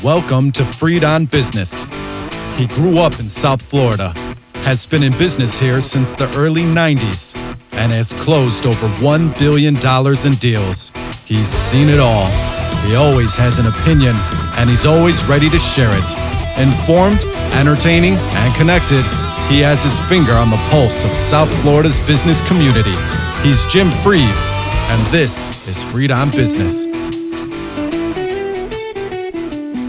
Welcome to Freed on Business. He grew up in South Florida, has been in business here since the early 90s, and has closed over $1 billion in deals. He's seen it all. He always has an opinion, and he's always ready to share it. Informed, entertaining, and connected, he has his finger on the pulse of South Florida's business community. He's Jim Freed, and this is Freed on Business.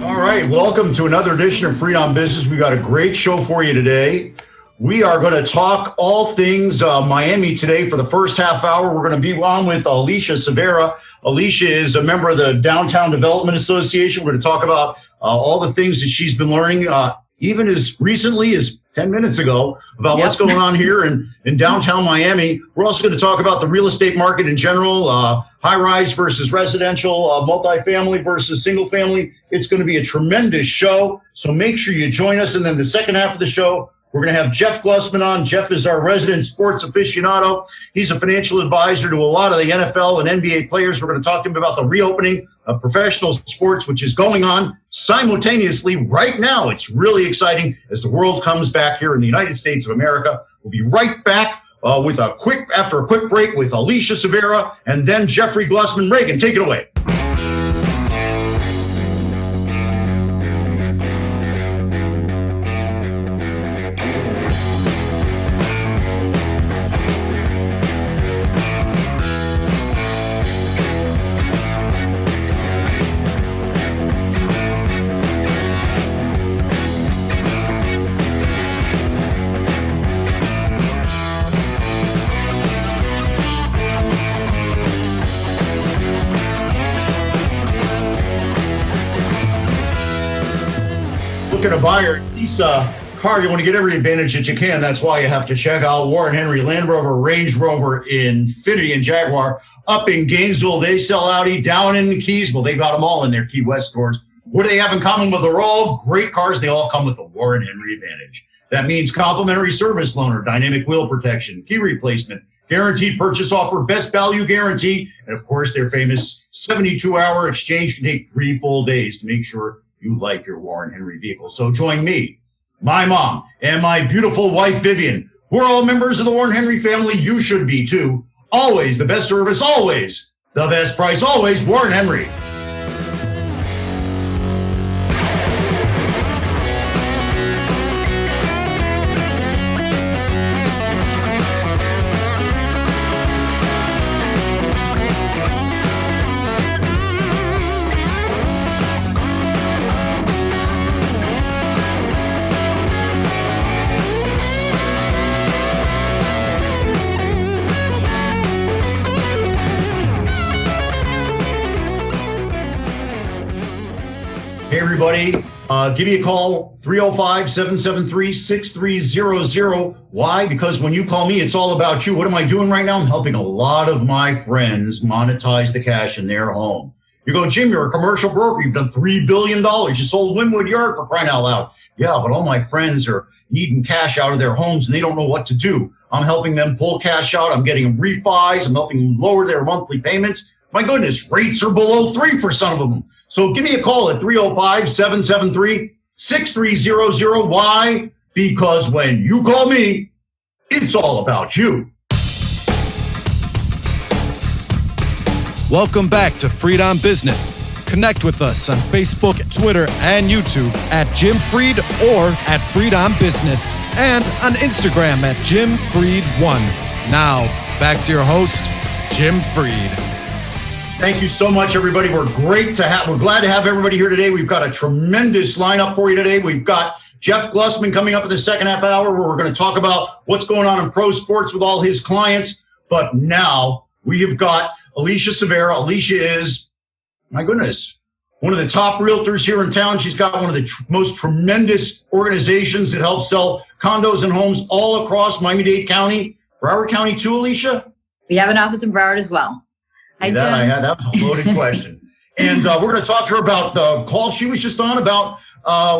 All right, welcome to another edition of Freed on Business. We've got a great show for you today. We are going to talk all things Miami today for the first half hour. We're going to be on with Alicia Cervera. Alicia is a member of the Downtown Development Association. We're going to talk about all the things that she's been learning, even as recently as 10 minutes ago, about what's going on here in downtown Miami. We're also going to talk about the real estate market in general, high-rise versus residential, multifamily versus single-family. It's going to be a tremendous show, so make sure you join us. And then the second half of the show, we're going to have Jeff Glusman on. Jeff is our resident sports aficionado. He's a financial advisor to a lot of the NFL and NBA players. We're going to talk to him about the reopening of professional sports, which is going on simultaneously right now. It's really exciting as the world comes back here in the United States of America. We'll be right back after a quick break with Alicia Cervera and then Jeffrey Glusman. Reagan, take it away. A buyer, lease a car, you want to get every advantage that you can. That's why you have to check out Warren Henry, Land Rover, Range Rover, Infiniti, and Jaguar. Up in Gainesville, they sell Audi. Down in the Keys, well, they got them all in their Key West stores. What do they have in common? Well, they're all great cars. They all come with a Warren Henry advantage. That means complimentary service loaner, dynamic wheel protection, key replacement, guaranteed purchase offer, best value guarantee, and of course, their famous 72-hour exchange can take 3 full days to make sure you like your Warren Henry vehicle. So join me, my mom, and my beautiful wife, Vivian. We're all members of the Warren Henry family. You should be too. Always the best service, always the best price, always Warren Henry. Hey, everybody, give me a call, 305-773-6300. Why? Because when you call me, it's all about you. What am I doing right now? I'm helping a lot of my friends monetize the cash in their home. You go, Jim, you're a commercial broker. You've done $3 billion. You sold Wynwood Yard for crying out loud. Yeah, but all my friends are needing cash out of their homes, and they don't know what to do. I'm helping them pull cash out. I'm getting them refis. I'm helping them lower their monthly payments. My goodness, rates are below 3 for some of them. So give me a call at 305-773-6300. Why? Because when you call me, it's all about you. Welcome back to Freed on Business. Connect with us on Facebook, Twitter, and YouTube at Jim Freed or at Freed on Business, and on Instagram at Jim Freed1. Now, back to your host, Jim Freed. Thank you so much, everybody. We're glad to have everybody here today. We've got a tremendous lineup for you today. We've got Jeff Glusman coming up in the second half hour, where we're going to talk about what's going on in pro sports with all his clients. But now we have got Alicia Cervera. Alicia is, my goodness, one of the top realtors here in town. She's got one of the most tremendous organizations that help sell condos and homes all across Miami-Dade County. Broward County too, Alicia? We have an office in Broward as well. Hi, Jim. That was a loaded question. And we're going to talk to her about the call she was just on about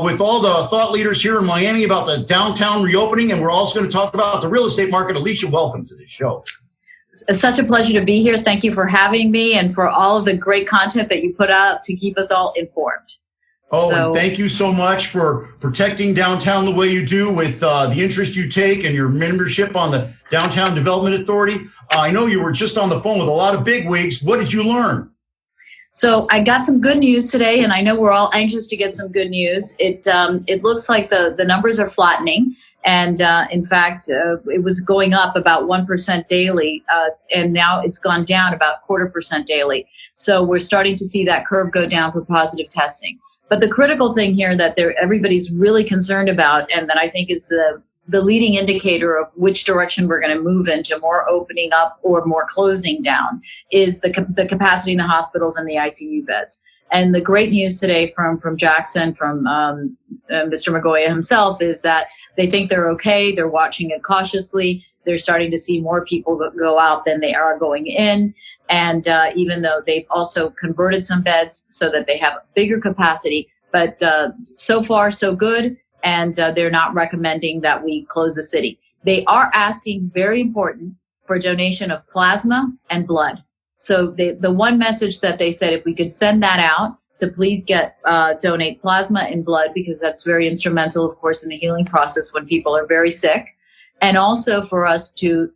with all the thought leaders here in Miami about the downtown reopening. And we're also going to talk about the real estate market. Alicia, welcome to the show. It's such a pleasure to be here. Thank you for having me and for all of the great content that you put out to keep us all informed. Oh, and thank you so much for protecting downtown the way you do with the interest you take and your membership on the Downtown Development Authority. I know you were just on the phone with a lot of bigwigs. What did you learn? So I got some good news today, and I know we're all anxious to get some good news. It looks like the numbers are flattening. And in fact, it was going up about 1% daily, and now it's gone down about 0.25% daily. So we're starting to see that curve go down for positive testing. But the critical thing here that everybody's really concerned about, and that I think is the leading indicator of which direction we're going to move into, more opening up or more closing down, is the capacity in the hospitals and the ICU beds. And the great news today from Jackson, from Mr. Magoya himself, is that they think they're okay. They're watching it cautiously. They're starting to see more people go out than they are going in. And even though they've also converted some beds so that they have a bigger capacity, but so far so good. And they're not recommending that we close the city. They are asking, very important, for donation of plasma and blood. So the one message that they said, if we could send that out to please donate plasma and blood, because that's very instrumental, of course, in the healing process when people are very sick. And also for us to,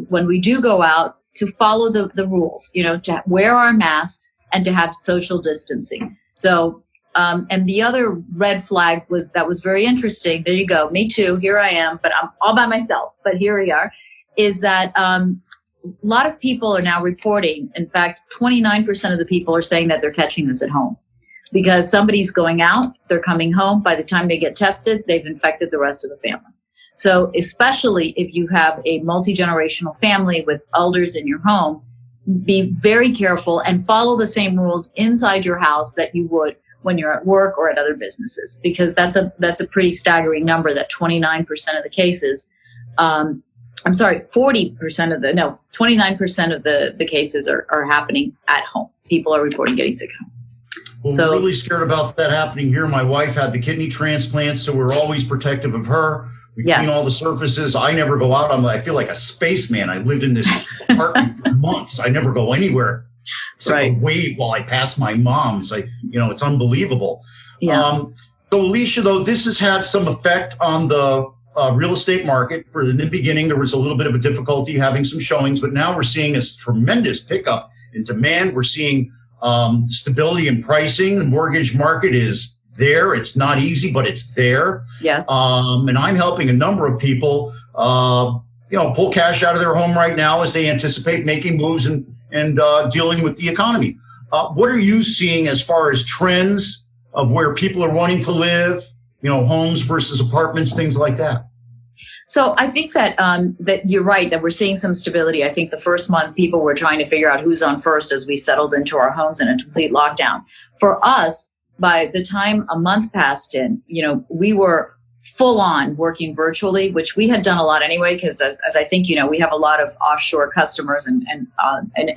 when we do go out, to follow the rules, to wear our masks and to have social distancing. So, and the other red flag was very interesting. There you go. Me too. Here I am, but I'm all by myself. But here we are, is that a lot of people are now reporting. In fact, 29% of the people are saying that they're catching this at home because somebody's going out, they're coming home. By the time they get tested, they've infected the rest of the family. So especially if you have a multi-generational family with elders in your home, be very careful and follow the same rules inside your house that you would when you're at work or at other businesses, because that's a pretty staggering number, that 29% of the cases, 29% of the cases are happening at home. People are reporting getting sick at home. Well, we're really scared about that happening here. My wife had the kidney transplant, so we're always protective of her. We clean all the surfaces. I never go out. I feel like a spaceman. I lived in this apartment for months. I never go anywhere. It's like a wave while I pass my mom. It's like, it's unbelievable. Yeah. So Alicia, though, this has had some effect on the real estate market. In the beginning, there was a little bit of a difficulty having some showings, but now we're seeing a tremendous pickup in demand. We're seeing stability in pricing. The mortgage market is there. It's not easy, but it's there. Yes. And I'm helping a number of people, pull cash out of their home right now as they anticipate making moves and dealing with the economy. What are you seeing as far as trends of where people are wanting to live, homes versus apartments, things like that? So I think that you're right, that we're seeing some stability. I think the first month people were trying to figure out who's on first as we settled into our homes in a complete lockdown. For us, by the time a month passed in, we were full on working virtually, which we had done a lot anyway, because as I think, we have a lot of offshore customers and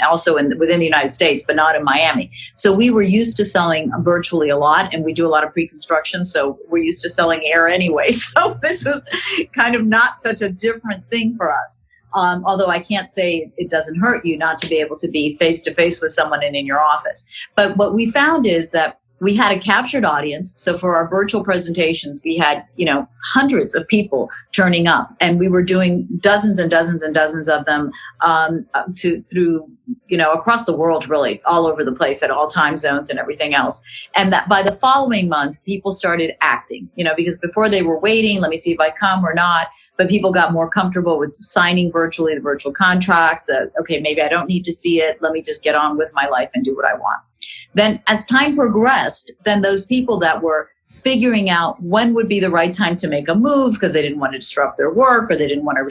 also within the United States, but not in Miami. So we were used to selling virtually a lot, and we do a lot of pre-construction. So we're used to selling air anyway. So this was kind of not such a different thing for us. Although I can't say it doesn't hurt you not to be able to be face to face with someone and in your office. But what we found is that we had a captured audience. So for our virtual presentations, we had, hundreds of people turning up, and we were doing dozens and dozens and dozens of them through across the world, really, all over the place at all time zones and everything else. And that by the following month, people started acting, because before they were waiting, let me see if I come or not. But people got more comfortable with signing virtually, the virtual contracts. Okay, maybe I don't need to see it. Let me just get on with my life and do what I want. Then as time progressed, then those people that were figuring out when would be the right time to make a move because they didn't want to disrupt their work or they didn't want to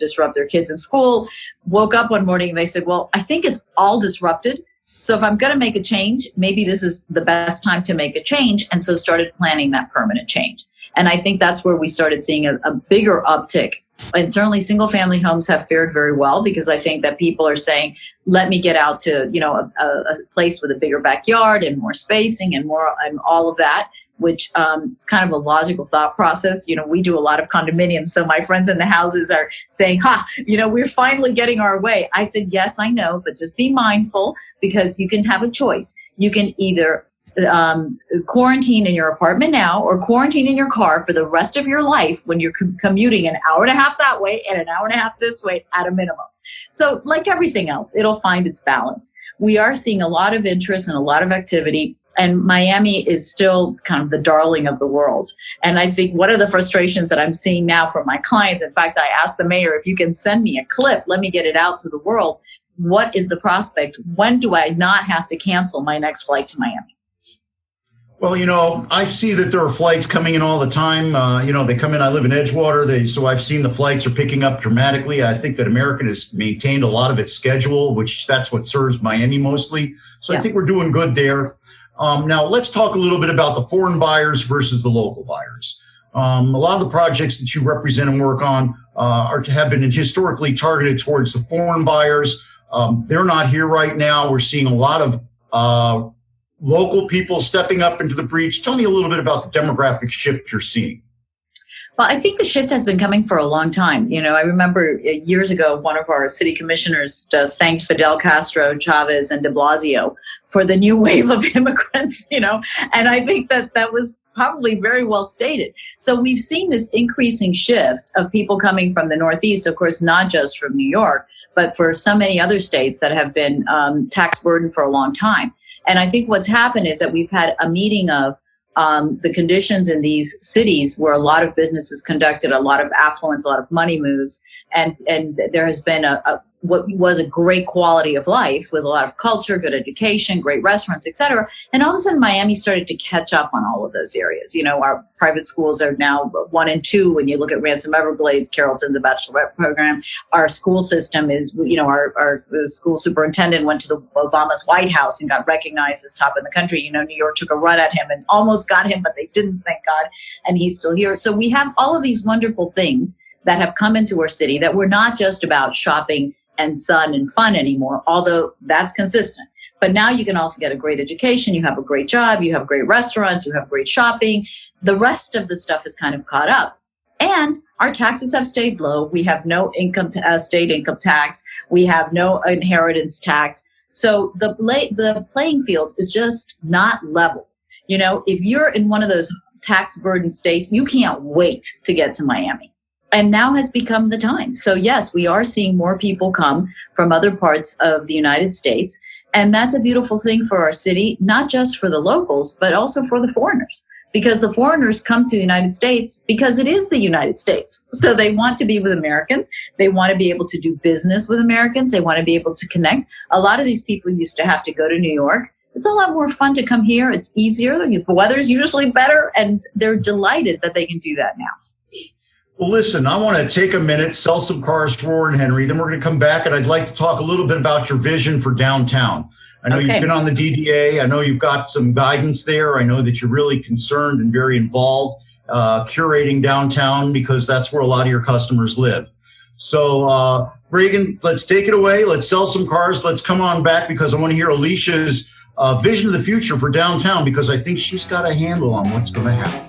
disrupt their kids in school, woke up one morning and they said, well, I think it's all disrupted. So if I'm going to make a change, maybe this is the best time to make a change. And so started planning that permanent change. And I think that's where we started seeing a bigger uptick. And certainly single family homes have fared very well because I think that people are saying, let me get out to, a place with a bigger backyard and more spacing and more and all of that, which is kind of a logical thought process. We do a lot of condominiums. So my friends in the houses are saying, we're finally getting our way. I said, yes, I know, but just be mindful because you can have a choice. You can either quarantine in your apartment now, or quarantine in your car for the rest of your life when you're commuting an hour and a half that way and an hour and a half this way at a minimum. So like everything else, it'll find its balance. We are seeing a lot of interest and a lot of activity. And Miami is still kind of the darling of the world. And I think one of the frustrations that I'm seeing now from my clients, in fact, I asked the mayor, if you can send me a clip, let me get it out to the world. What is the prospect? When do I not have to cancel my next flight to Miami? Well, I see that there are flights coming in all the time. They come in. I live in Edgewater, so I've seen the flights are picking up dramatically. I think that American has maintained a lot of its schedule, which that's what serves Miami mostly. So yeah. I think we're doing good there. Now, let's talk a little bit about the foreign buyers versus the local buyers. A lot of the projects that you represent and work on have been historically targeted towards the foreign buyers. They're not here right now. We're seeing a lot of local people stepping up into the breach. Tell me a little bit about the demographic shift you're seeing. Well, I think the shift has been coming for a long time. I remember years ago, one of our city commissioners thanked Fidel Castro, Chavez, and de Blasio for the new wave of immigrants, and I think that was probably very well stated. So we've seen this increasing shift of people coming from the Northeast, of course, not just from New York, but for so many other states that have been tax burdened for a long time. And I think what's happened is that we've had a meeting of the conditions in these cities where a lot of business is conducted, a lot of affluence, a lot of money moves, and there has been what was a great quality of life with a lot of culture, good education, great restaurants, et cetera. And all of a sudden, Miami started to catch up on all of those areas. Our private schools are now 1 and 2. When you look at Ransom Everglades, Carrollton's a bachelorette program. Our school system is, the school superintendent went to the Obama's White House and got recognized as top in the country. New York took a run at him and almost got him, but they didn't, thank God. And he's still here. So we have all of these wonderful things that have come into our city that we're not just about shopping and sun and fun anymore, although that's consistent. But now you can also get a great education, you have a great job, you have great restaurants, you have great shopping. The rest of the stuff is kind of caught up. And our taxes have stayed low. We have no state income tax. We have no inheritance tax. So the playing field is just not level. If you're in one of those tax burdened states, you can't wait to get to Miami. And now has become the time. So yes, we are seeing more people come from other parts of the United States. And that's a beautiful thing for our city, not just for the locals, but also for the foreigners. Because the foreigners come to the United States because it is the United States. So they want to be with Americans. They want to be able to do business with Americans. They want to be able to connect. A lot of these people used to have to go to New York. It's a lot more fun to come here. It's easier. The weather's usually better. And they're delighted that they can do that now. Well, listen, I want to take a minute, sell some cars for Warren Henry. Then we're going to come back, and I'd like to talk a little bit about your vision for downtown. I know You've been on the DDA. I know you've got some guidance there. I know that you're really concerned and very involved curating downtown because that's where a lot of your customers live. So, Reagan, let's take it away. Let's sell some cars. Let's come on back because I want to hear Alicia's vision of the future for downtown because I think she's got a handle on what's going to happen.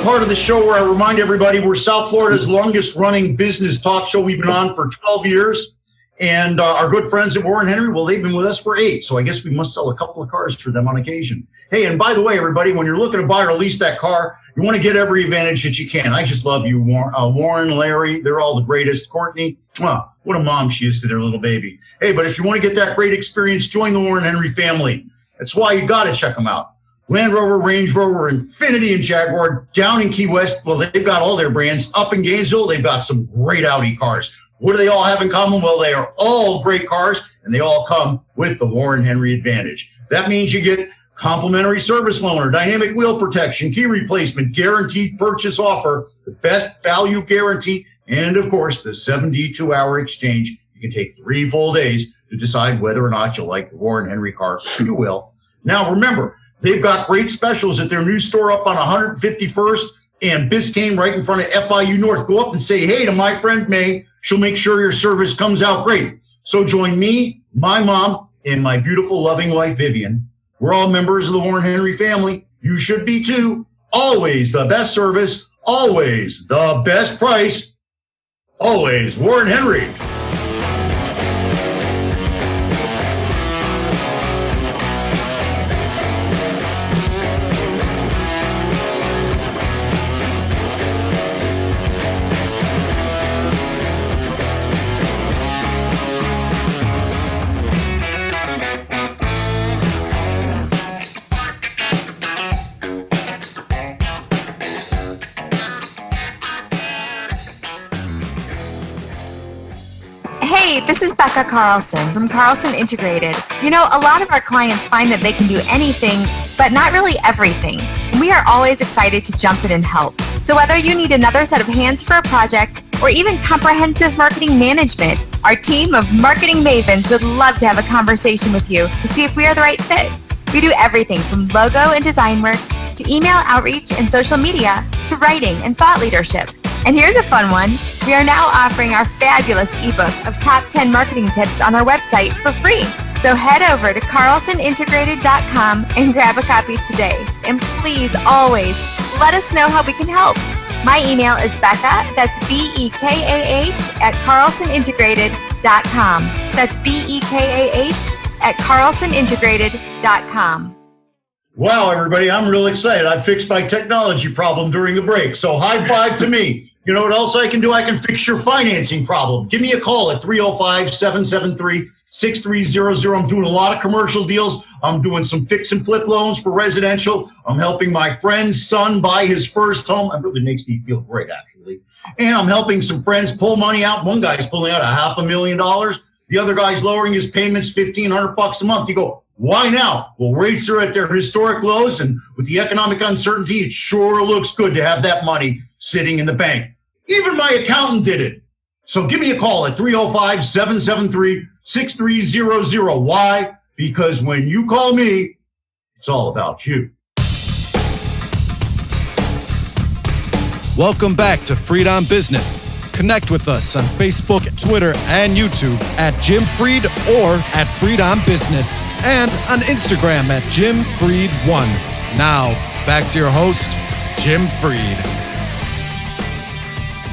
Part of the show where I remind everybody we're South Florida's longest running business talk show. We've been on for 12 years. And our good friends at Warren Henry, well, they've been with us for 8. So I guess we must sell a couple of cars for them on occasion. Hey, and by the way, everybody, when you're looking to buy or lease that car, you want to get every advantage that you can. I just love you, Warren, Larry. They're all the greatest. Courtney, what a mom she is to their little baby. Hey, but if you want to get that great experience, join the Warren Henry family. That's why you got to check them out. Land Rover, Range Rover, Infiniti, and Jaguar down in Key West. Well, they've got all their brands. Up in Gainesville, they've got some great Audi cars. What do they all have in common? Well, they are all great cars, and they all come with the Warren Henry Advantage. That means you get complimentary service loaner, dynamic wheel protection, key replacement, guaranteed purchase offer, the best value guarantee, and, of course, the 72-hour exchange. You can take 3 full days to decide whether or not you like the Warren Henry car. You will. Now, remember, they've got great specials at their new store up on 151st and Biscayne right in front of FIU North. Go up and say hey to my friend May. She'll make sure your service comes out great. So join me, my mom, and my beautiful, loving wife, Vivian. We're all members of the Warren Henry family. You should be too. Always the best service, always the best price, always Warren Henry. Hey, this is Becca Carlson from Carlson Integrated. You know, a lot of our clients find that they can do anything, but not really everything. We are always excited to jump in and help. So whether you need another set of hands for a project or even comprehensive marketing management, our team of marketing mavens would love to have a conversation with you to see if we are the right fit. We do everything from logo and design work to email outreach and social media to writing and thought leadership. And here's a fun one. We are now offering our fabulous ebook of top 10 marketing tips on our website for free. So head over to carlsonintegrated.com and grab a copy today. And please always let us know how we can help. My email is Becca, that's BEKAH at carlsonintegrated.com. That's BEKAH at carlsonintegrated.com. Wow, everybody, I'm real excited. I fixed my technology problem during the break. So high five to me. You know what else I can do? I can fix your financing problem. Give me a call at 305-773-6300. I'm doing a lot of commercial deals. I'm doing some fix and flip loans for residential. I'm helping my friend's son buy his first home. It really makes me feel great, actually. And I'm helping some friends pull money out. One guy's pulling out $500,000. The other guy's lowering his payments $1,500 a month. You go, why now? Well, rates are at their historic lows, and with the economic uncertainty, it sure looks good to have that money sitting in the bank. Even my accountant did it. So give me a call at 305-773-6300. Why? Because when you call me, it's all about you. Welcome back to Freed on Business. Connect with us on Facebook, Twitter, and YouTube at Jim Freed or at Freed on Business, and on Instagram at Jim Freed1. Now, back to your host, Jim Freed.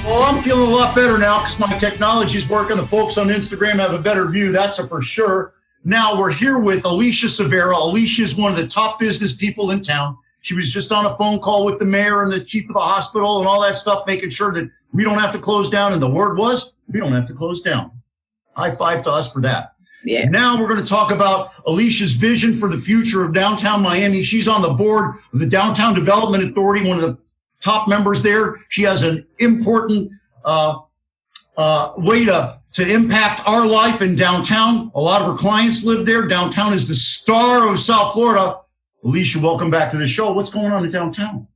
Well, I'm feeling a lot better now because my technology is working. The folks on Instagram have a better view, that's for sure. Now we're here with Alicia Cervera. Alicia is one of the top business people in town. She was just on a phone call with the mayor and the chief of the hospital and all that stuff, making sure that we don't have to close down. And the word was, we don't have to close down. High five to us for that. Yeah. Now we're going to talk about Alicia's vision for the future of downtown Miami. She's on the board of the Downtown Development Authority, one of the top members there. She has an important way to impact our life in downtown. A lot of her clients live there. Downtown is the star of South Florida. Alicia, welcome back to the show. What's going on in downtown?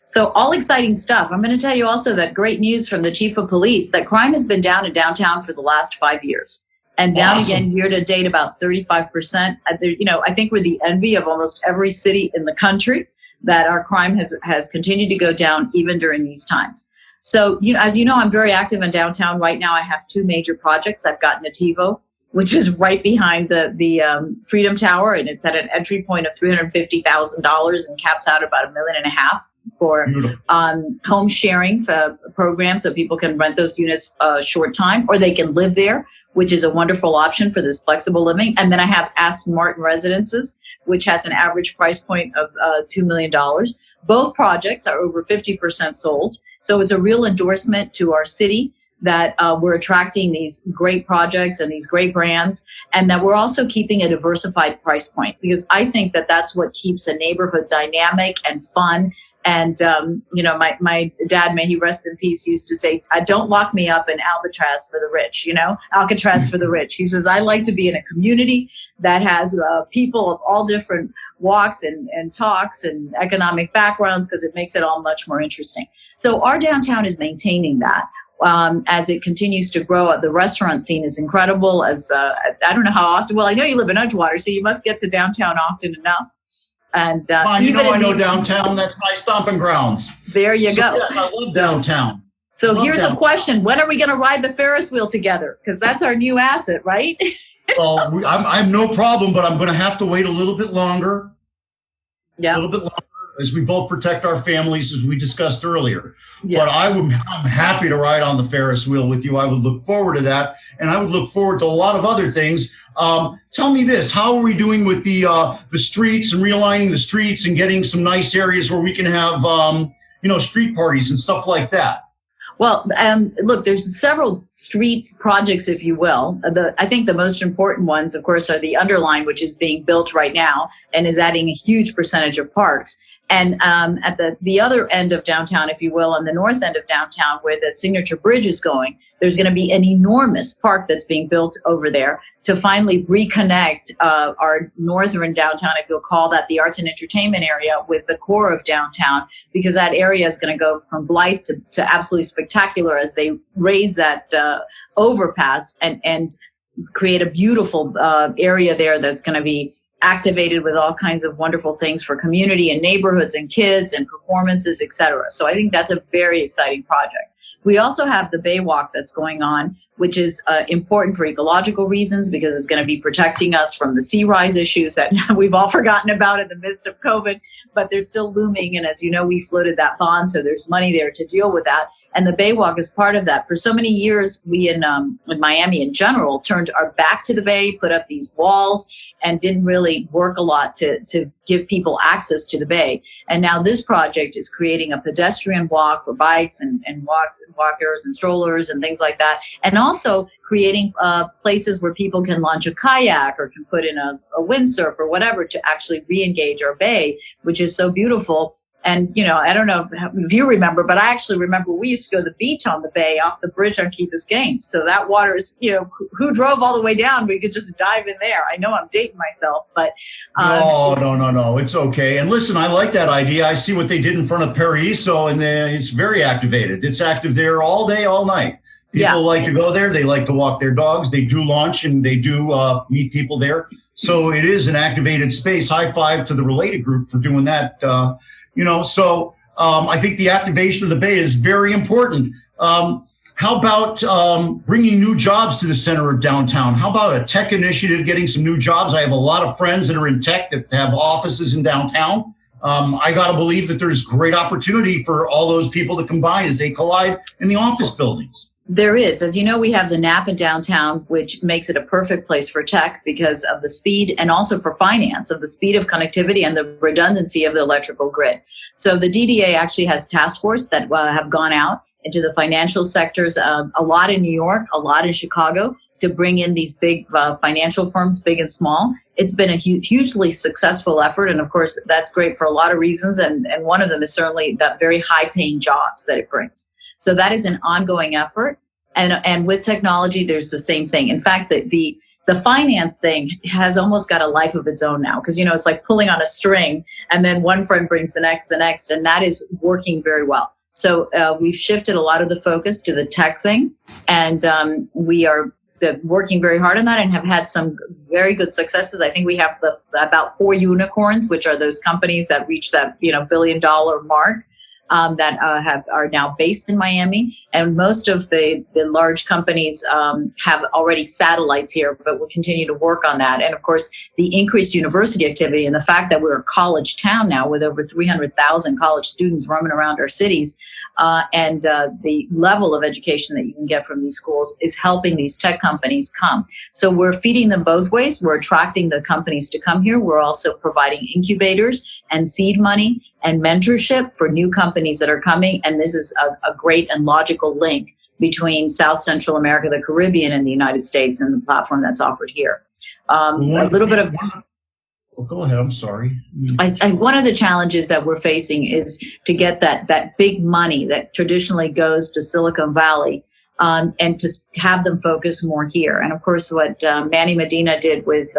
So all exciting stuff. I'm going to tell you also that great news from the chief of police that crime has been down in downtown for the last 5 years and down again year to date about 35%. You know, I think we're the envy of almost every city in the country that our crime has continued to go down even during these times. So, you know, as you know, I'm very active in downtown. Right now, I have two major projects. I've got Natiivo, which is right behind the Freedom Tower, and it's at an entry point of $350,000 and caps out about $1.5 million for home sharing program, so people can rent those units a short time, or they can live there, which is a wonderful option for this flexible living. And then I have Aston Martin Residences, which has an average price point of $2 million. Both projects are over 50% sold. So it's a real endorsement to our city that we're attracting these great projects and these great brands, and that we're also keeping a diversified price point, because I think that that's what keeps a neighborhood dynamic and fun. And, you know, my dad, may he rest in peace, used to say, don't lock me up in Alcatraz for the rich, Alcatraz for the rich. He says, I like to be in a community that has people of all different walks and talks and economic backgrounds, because it makes it all much more interesting. So our downtown is maintaining that. As it continues to grow, the restaurant scene is incredible. As I don't know how often, well, I know you live in Edgewater, so you must get to downtown often enough. And I know downtown. That's my stomping grounds. There you go. Yes, I love downtown. So here's a question. When are we going to ride the Ferris wheel together? Because that's our new asset, right? Well, I'm no problem, but I'm going to have to wait a little bit longer. Yeah. A little bit longer as we both protect our families, as we discussed earlier. Yeah. But I'm happy to ride on the Ferris wheel with you. I would look forward to that. And I would look forward to a lot of other things. Tell me this, how are we doing with the streets and realigning the streets and getting some nice areas where we can have, street parties and stuff like that? Well, look, there's several street projects, if you will. I think the most important ones, of course, are the Underline, which is being built right now and is adding a huge percentage of parks. And at the other end of downtown, if you will, on the north end of downtown where the Signature Bridge is going, there's going to be an enormous park that's being built over there to finally reconnect our northern downtown, if you'll call that the arts and entertainment area, with the core of downtown, because that area is going to go from Blythe to absolutely spectacular as they raise that overpass and create a beautiful area there that's going to be activated with all kinds of wonderful things for community and neighborhoods and kids and performances, etc. So I think that's a very exciting project. We also have the Baywalk that's going on, which is important for ecological reasons because it's going to be protecting us from the sea rise issues that we've all forgotten about in the midst of COVID, but they're still looming. And as you know, we floated that bond, so there's money there to deal with that. And the Baywalk is part of that. For so many years, we in Miami in general turned our back to the Bay, put up these walls, and didn't really work a lot to give people access to the Bay. And now this project is creating a pedestrian walk for bikes and walkers and strollers and things like that. And also creating places where people can launch a kayak or can put in a windsurf or whatever to actually re-engage our Bay, which is so beautiful. And, I don't know if you remember, but I actually remember we used to go to the beach on the Bay off the bridge on Key Biscayne. So that water is, who drove all the way down? We could just dive in there. I know I'm dating myself, but. No. It's okay. And listen, I like that idea. I see what they did in front of Paraiso, and it's very activated. It's active there all day, all night. People like to go there. They like to walk their dogs. They do launch and they do meet people there. So it is an activated space. High five to the related group for doing that. I think the activation of the Bay is very important. How about bringing new jobs to the center of downtown? How about a tech initiative, getting some new jobs? I have a lot of friends that are in tech that have offices in downtown. I got to believe that there's great opportunity for all those people to combine as they collide in the office buildings. There is. As you know, we have the Napa downtown, which makes it a perfect place for tech because of the speed and also for finance, of the speed of connectivity and the redundancy of the electrical grid. So the DDA actually has task force that have gone out into the financial sectors, a lot in New York, a lot in Chicago, to bring in these big financial firms, big and small. It's been a hugely successful effort. And of course, that's great for a lot of reasons. And one of them is certainly that very high paying jobs that it brings. So that is an ongoing effort. And with technology, there's the same thing. In fact, the finance thing has almost got a life of its own now because, it's like pulling on a string and then one friend brings the next, and that is working very well. So we've shifted a lot of the focus to the tech thing, and we are working very hard on that and have had some very good successes. I think we have about 4 unicorns, which are those companies that reach that $1 billion mark. That are now based in Miami, and most of the large companies have already satellites here, but we'll continue to work on that. And of course, the increased university activity and the fact that we're a college town now with over 300,000 college students roaming around our cities, and the level of education that you can get from these schools is helping these tech companies come. So we're feeding them both ways. We're attracting the companies to come here. We're also providing incubators and seed money and mentorship for new companies that are coming. And this is a great and logical link between South Central America, the Caribbean, and the United States, and the platform that's offered here. A little bit of... Well, go ahead. I'm sorry. One of the challenges that we're facing is to get that big money that traditionally goes to Silicon Valley, and to have them focus more here. And of course, what Manny Medina did with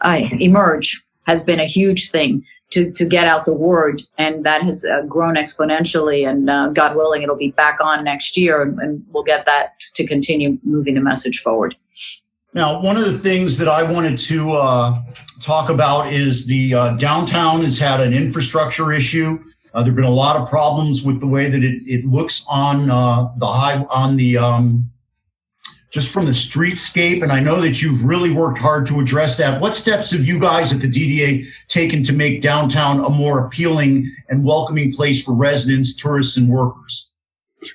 Emerge has been a huge thing to get out the word, and that has grown exponentially, and God willing, it'll be back on next year, and we'll get that to continue moving the message forward. Now, one of the things that I wanted to talk about is the downtown has had an infrastructure issue. There have been a lot of problems with the way that it looks on just from the streetscape. And I know that you've really worked hard to address that. What steps have you guys at the DDA taken to make downtown a more appealing and welcoming place for residents, tourists, and workers?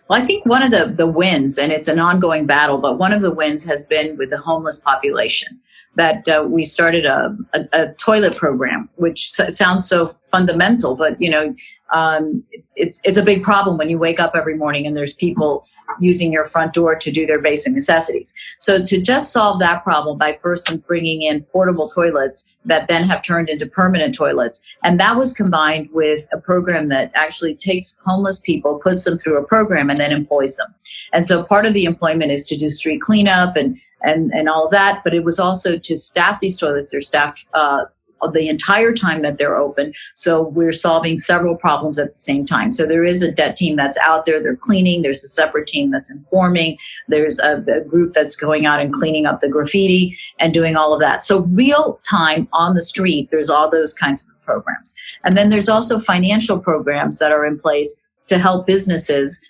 Well, I think one of the wins, and it's an ongoing battle, but one of the wins has been with the homeless population. That we started a toilet program, which sounds so fundamental, but it's a big problem when you wake up every morning and there's people using your front door to do their basic necessities. So to just solve that problem by first bringing in portable toilets that then have turned into permanent toilets, and that was combined with a program that actually takes homeless people, puts them through a program, and then employs them. And so part of the employment is to do street cleanup and all of that, but it was also to staff these toilets. They're staffed the entire time that they're open. So we're solving several problems at the same time. So there is a debt team that's out there. They're cleaning. There's a separate team that's informing. There's a group that's going out and cleaning up the graffiti and doing all of that. So real time on the street, there's all those kinds of programs. And then there's also financial programs that are in place to help businesses.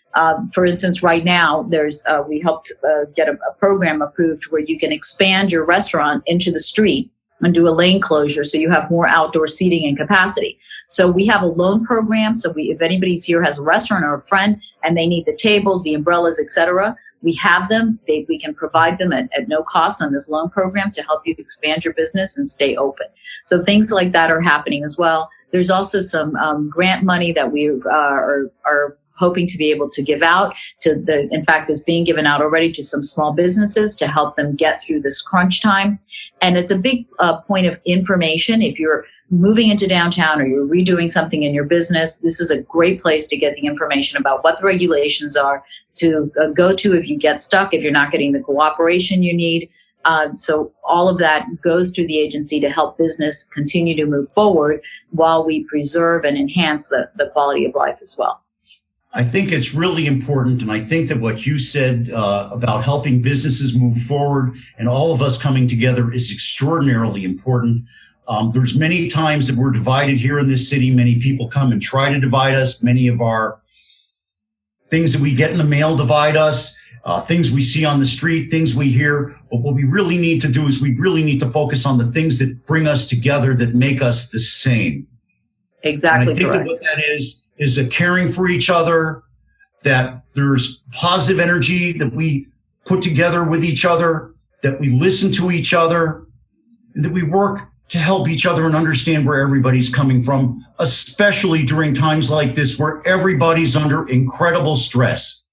For instance, right now, we helped get a program approved where you can expand your restaurant into the street and do a lane closure so you have more outdoor seating and capacity. So we have a loan program. So if anybody's here has a restaurant or a friend and they need the tables, the umbrellas, etc., we have them. We can provide them at no cost on this loan program to help you expand your business and stay open. So things like that are happening as well. There's also some grant money that we are hoping to be able to give out in fact, is being given out already to some small businesses to help them get through this crunch time. And it's a big point of information. If you're moving into downtown or you're redoing something in your business, this is a great place to get the information about what the regulations are to go to if you get stuck, if you're not getting the cooperation you need. So all of that goes through the agency to help business continue to move forward while we preserve and enhance the quality of life as well. I think it's really important, and I think that what you said about helping businesses move forward and all of us coming together is extraordinarily important. There's many times that we're divided here in this city. Many people come and try to divide us. Many of our things that we get in the mail divide us, things we see on the street, things we hear. But what we really need to do is we really need to focus on the things that bring us together, that make us the same. Exactly. And I think correct. that what that is a caring for each other, that there's positive energy that we put together with each other, that we listen to each other, and that we work to help each other and understand where everybody's coming from, especially during times like this where everybody's under incredible stress,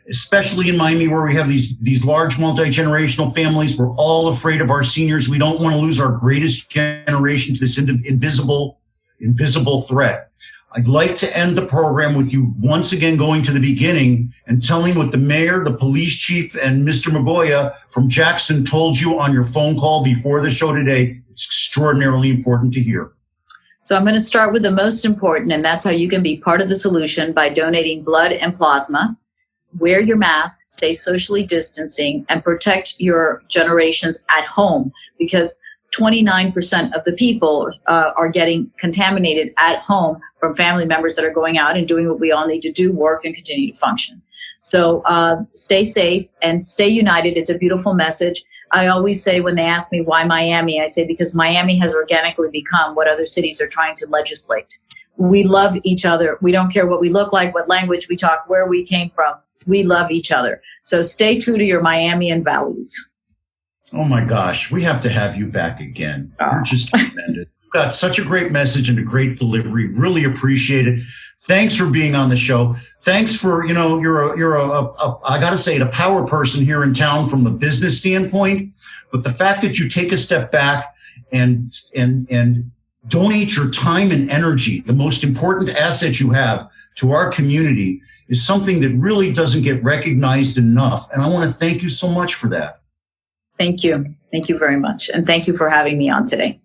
especially in Miami where we have these large multi-generational families. We're all afraid of our seniors. We don't want to lose our greatest generation to this invisible threat. I'd like to end the program with you once again going to the beginning and telling what the mayor, the police chief, and Mr. Magoya from Jackson told you on your phone call before the show today. It's extraordinarily important to hear. So I'm going to start with the most important, and that's how you can be part of the solution by donating blood and plasma. Wear your mask, stay socially distancing, and protect your generations at home, because 29% of the people are getting contaminated at home from family members that are going out and doing what we all need to do, work and continue to function. So stay safe and stay united. It's a beautiful message. I always say when they ask me why Miami, I say because Miami has organically become what other cities are trying to legislate. We love each other. We don't care what we look like, what language we talk, where we came from. We love each other. So stay true to your Miamian values. Oh my gosh, we have to have you back again. You're just tremendous. You've got such a great message and a great delivery. Really appreciate it. Thanks for being on the show. Thanks for, you're I got to say, a power person here in town from a business standpoint. But the fact that you take a step back and donate your time and energy, the most important asset you have, to our community is something that really doesn't get recognized enough. And I want to thank you so much for that. Thank you. Thank you very much. And thank you for having me on today.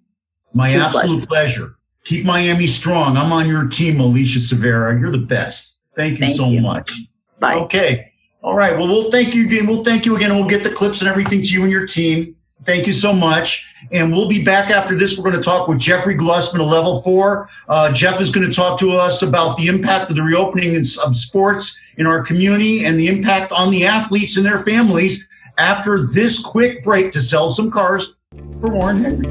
My absolute pleasure. Keep Miami strong. I'm on your team, Alicia Cervera. You're the best. Thank you so much. Bye. Okay. All right. Well, we'll thank you again. We'll get the clips and everything to you and your team. Thank you so much. And we'll be back after this. We're going to talk with Jeffrey Glusman of Level 4. Jeff is going to talk to us about the impact of the reopening of sports in our community and the impact on the athletes and their families after this quick break to sell some cars for Warren Henry.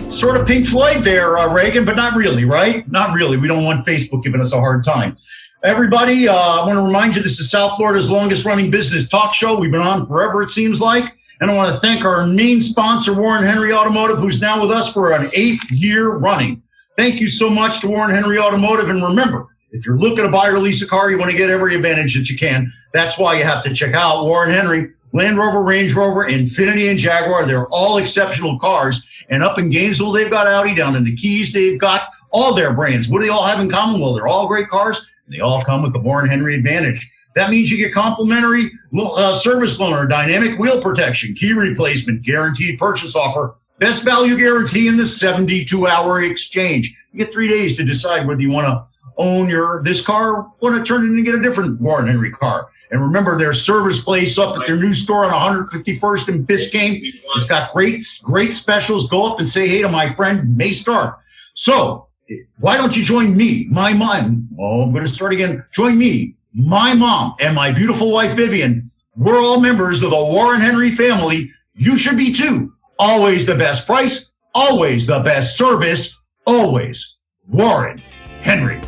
Sort of Pink Floyd there, Reagan, but not really, right? Not really. We don't want Facebook giving us a hard time. Everybody, I want to remind you, this is South Florida's longest running business talk show. We've been on forever, it seems like. And I want to thank our main sponsor, Warren Henry Automotive, who's now with us for an 8th year running. Thank you so much to Warren Henry Automotive. And remember, if you're looking to buy or lease a car, you want to get every advantage that you can. That's why you have to check out Warren Henry. Land Rover, Range Rover, Infiniti, and Jaguar. They're all exceptional cars. And up in Gainesville, they've got Audi. Down in the Keys, they've got all their brands. What do they all have in common? Well, they're all great cars. And they all come with the Warren Henry Advantage. That means you get complimentary service loan or dynamic wheel protection, key replacement, guaranteed purchase offer, best value guarantee in the 72-hour exchange. You get 3 days to decide whether you want to own this car or want to turn it in and get a different Warren Henry car. And remember, their service place up at their new store on 151st and Biscayne. It's got great specials. Go up and say hey to my friend May Stark. So why don't you join me, my mom? Oh, I'm going to start again. Join me, my mom, and my beautiful wife, Vivian. We're all members of the Warren Henry family. You should be too. Always the best price, always the best service, always Warren Henry.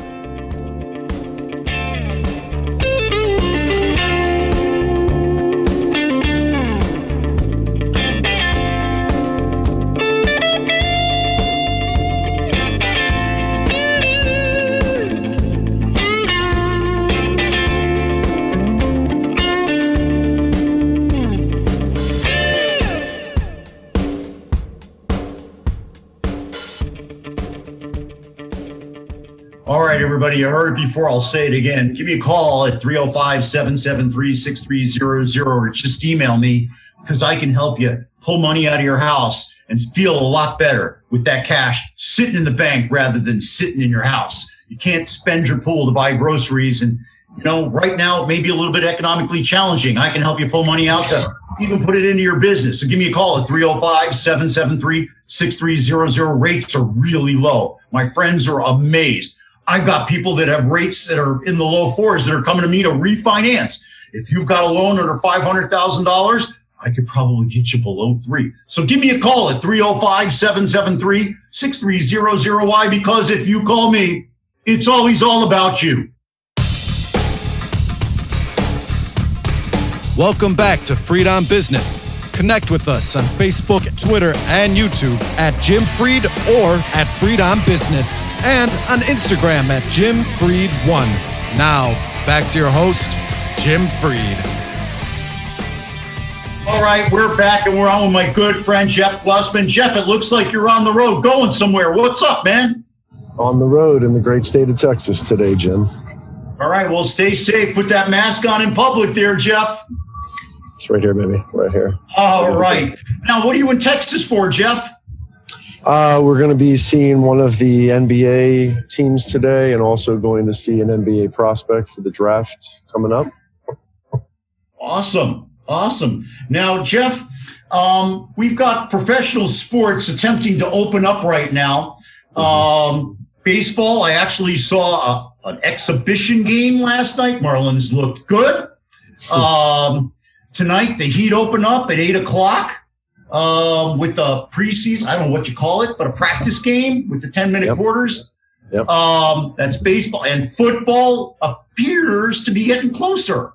All right, everybody, you heard it before. I'll say it again. Give me a call at 305-773-6300 or just email me because I can help you pull money out of your house and feel a lot better with that cash sitting in the bank rather than sitting in your house. You can't spend your pool to buy groceries. And, right now it may be a little bit economically challenging. I can help you pull money out to even put it into your business. So give me a call at 305-773-6300. Rates are really low. My friends are amazed. I've got people that have rates that are in the low 4s that are coming to me to refinance. If you've got a loan under $500,000, I could probably get you below 3. So give me a call at 305-773-6300. Why? Because if you call me, it's always all about you. Welcome back to Freed on Business. Connect with us on Facebook, Twitter, and YouTube at Jim Freed or at Freed on Business, and on Instagram at Jim Freed1. Now, back to your host, Jim Freed. All right, we're back and we're on with my good friend, Jeff Glusman. Jeff, it looks like you're on the road going somewhere. What's up, man? On the road in the great state of Texas today, Jim. All right, well, stay safe. Put that mask on in public there, Jeff. It's right here, baby, right here. All right. Now, what are you in Texas for, Jeff? We're going to be seeing one of the NBA teams today and also going to see an NBA prospect for the draft coming up. Awesome. Now, Jeff, we've got professional sports attempting to open up right now. Baseball, I actually saw an exhibition game last night. Marlins looked good. Tonight, the Heat open up at 8 o'clock with the preseason. I don't know what you call it, but a practice game with the 10-minute quarters. Yep. That's baseball. And football appears to be getting closer.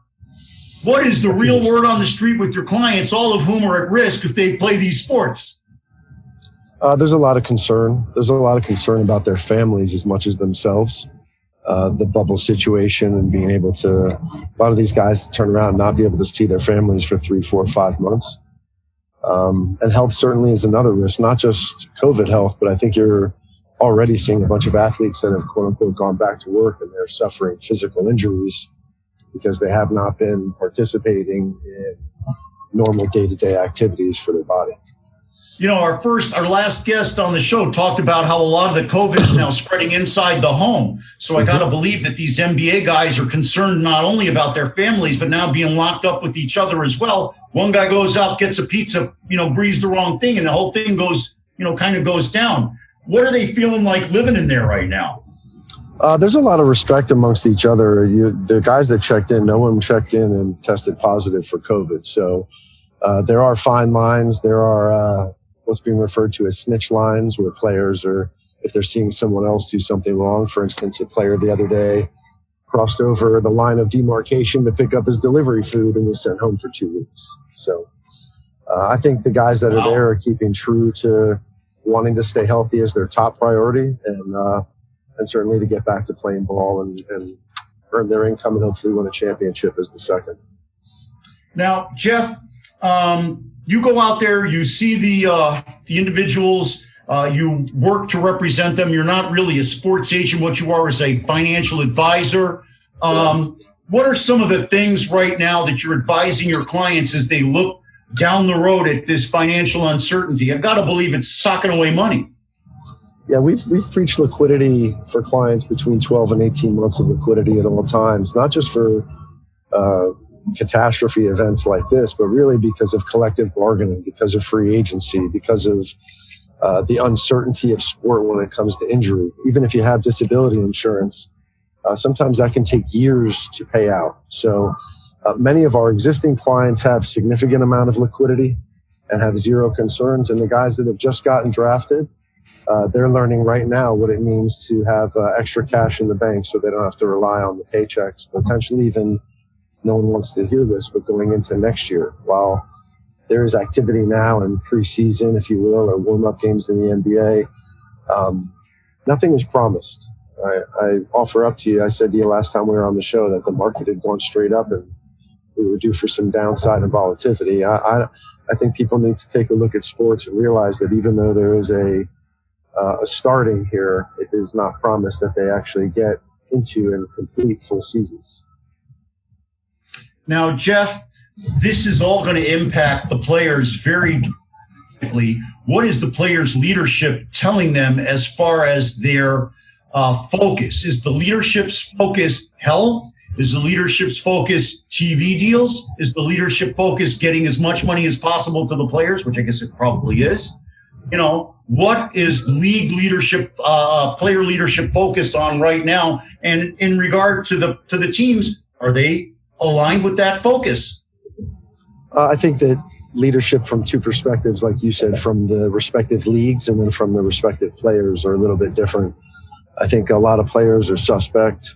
What is the real word on the street with your clients, all of whom are at risk if they play these sports? There's a lot of concern. There's a lot of concern about their families as much as themselves. The bubble situation and being able to, a lot of these guys turn around and not be able to see their families for 3, 4, 5 months. And health certainly is another risk, not just COVID health, but I think you're already seeing a bunch of athletes that have quote unquote gone back to work and they're suffering physical injuries because they have not been participating in normal day-to-day activities for their body. You know, our last guest on the show talked about how a lot of the COVID is now spreading inside the home. So I got to believe that these NBA guys are concerned not only about their families, but now being locked up with each other as well. One guy goes out, gets a pizza, breathes the wrong thing, and the whole thing goes, kind of goes down. What are they feeling like living in there right now? There's a lot of respect amongst each other. The guys that checked in, no one checked in and tested positive for COVID. So there are fine lines. There are what's being referred to as snitch lines, where players are, if they're seeing someone else do something wrong. For instance, a player the other day crossed over the line of demarcation to pick up his delivery food and was sent home for 2 weeks. So I think the guys that are there are keeping true to wanting to stay healthy as their top priority, and certainly to get back to playing ball and earn their income and hopefully win a championship as the second. Now, Jeff, you go out there, you see the individuals, you work to represent them. You're not really a sports agent. What you are is a financial advisor. What are some of the things right now that you're advising your clients as they look down the road at this financial uncertainty? I've got to believe it's socking away money. Yeah, we've preached liquidity for clients between 12 and 18 months of liquidity at all times, not just for catastrophe events like this, but really because of collective bargaining, because of free agency, because of the uncertainty of sport when it comes to injury. Even if you have disability insurance, sometimes that can take years to pay out. So many of our existing clients have significant amount of liquidity and have zero concerns. And the guys that have just gotten drafted, they're learning right now what it means to have extra cash in the bank so they don't have to rely on the paychecks. Potentially even, no one wants to hear this, but going into next year, while there is activity now in preseason, if you will, or warm-up games in the NBA, nothing is promised. I offer up to you, I said to you last time we were on the show that the market had gone straight up and we were due for some downside and volatility. I think people need to take a look at sports and realize that even though there is a starting here, it is not promised that they actually get into and complete full seasons. Now, Jeff, this is all going to impact the players very directly. What is the players' leadership telling them as far as their focus? Is the leadership's focus health? Is the leadership's focus TV deals? Is the leadership focus getting as much money as possible to the players, which I guess it probably is? What is league leadership, player leadership focused on right now? And in regard to the teams, are they aligned with that focus? I think that leadership from two perspectives, like you said, from the respective leagues and then from the respective players are a little bit different. I think a lot of players are suspect,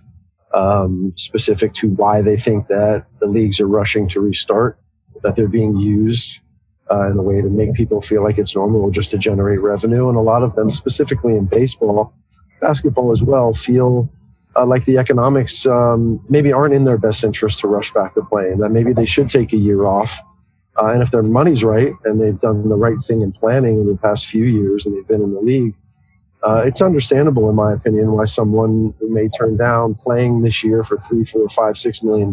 specific to why they think that the leagues are rushing to restart, that they're being used in a way to make people feel like it's normal or just to generate revenue. And a lot of them, specifically in baseball, basketball as well, feel like the economics maybe aren't in their best interest to rush back to playing, that maybe they should take a year off. And if their money's right and they've done the right thing in planning in the past few years and they've been in the league, it's understandable, in my opinion, why someone who may turn down playing this year for $3, $4, $5, $6 million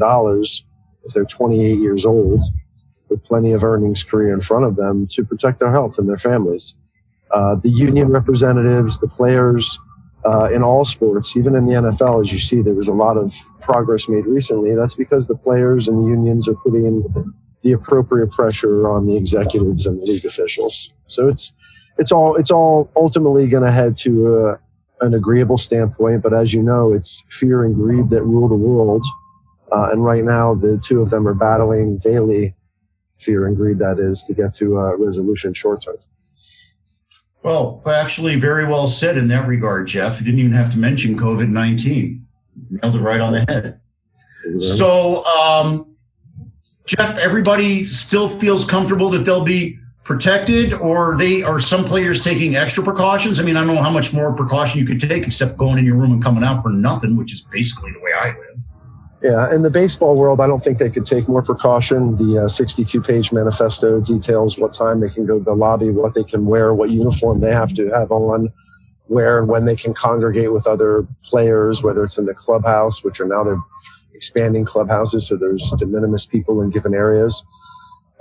if they're 28 years old with plenty of earnings career in front of them to protect their health and their families. The union representatives, the players in all sports, even in the NFL, as you see, there was a lot of progress made recently. That's because the players and the unions are putting in the appropriate pressure on the executives and the league officials. So it's all ultimately going to head to an agreeable standpoint. But as you know, it's fear and greed that rule the world. And right now, the two of them are battling daily, fear and greed, that is, to get to a resolution short term. Well, actually, very well said in that regard, Jeff. You didn't even have to mention COVID-19. Nailed it right on the head. So, Jeff, everybody still feels comfortable that they'll be protected, or are some players taking extra precautions? I mean, I don't know how much more precaution you could take except going in your room and coming out for nothing, which is basically the way I live. Yeah, in the baseball world, I don't think they could take more precaution. The 62-page manifesto details what time they can go to the lobby, what they can wear, what uniform they have to have on where and when they can congregate with other players, whether it's in the clubhouse, which are now they're expanding clubhouses, so there's de minimis people in given areas.